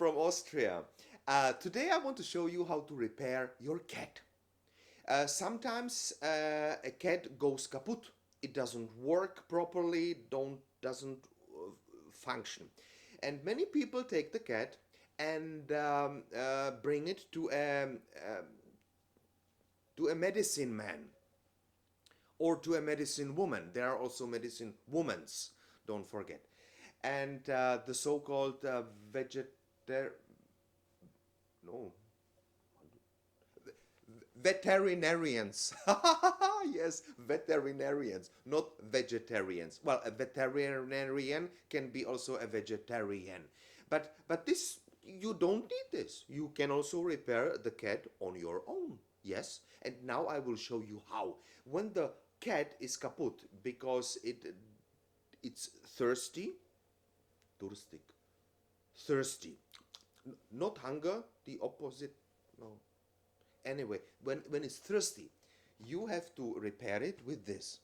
from Austria. Today I want to show you how to repair your cat. Sometimes a cat goes kaput. It doesn't work properly, doesn't function. And many people take the cat and bring it to a medicine man or to a medicine woman. There are also medicine womans, don't forget. And the so-called no, veterinarians. Yes, veterinarians, not vegetarians. Well, a veterinarian can be also a vegetarian. But this, you don't need this. You can also repair the cat on your own. Yes, and now I will show you how. When the cat is kaput because it's thirsty, durstig, thirsty, not hunger, the opposite. No. Anyway, when it's thirsty, you have to repair it with this.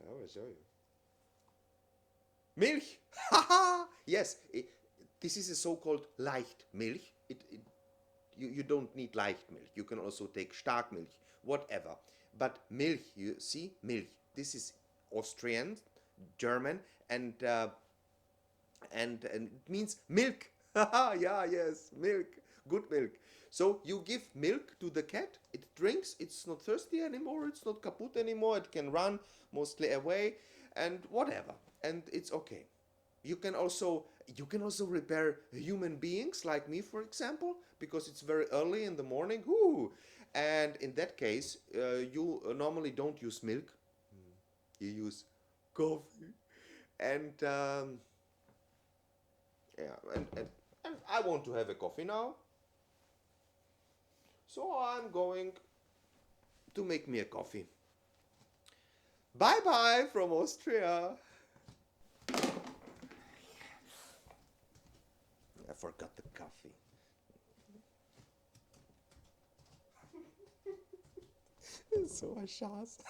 I will show you. Milch. Yes, this is a so-called leicht Milch. You don't need leicht Milch. You can also take stark Milch, whatever. But Milch, you see, Milch. This is Austrian, German, and it means milk. Yeah, yes, milk, good milk. So you give milk to the cat, it drinks, it's not thirsty anymore, it's not kaput anymore, it can run mostly away and whatever, and it's okay. You can also repair human beings like me, for example, because it's very early in the morning. Whoo! And in that case, you normally don't use milk, you use coffee, and yeah, and I want to have a coffee now. So I'm going to make me a coffee. Bye bye from Austria. I forgot the coffee. So a chance.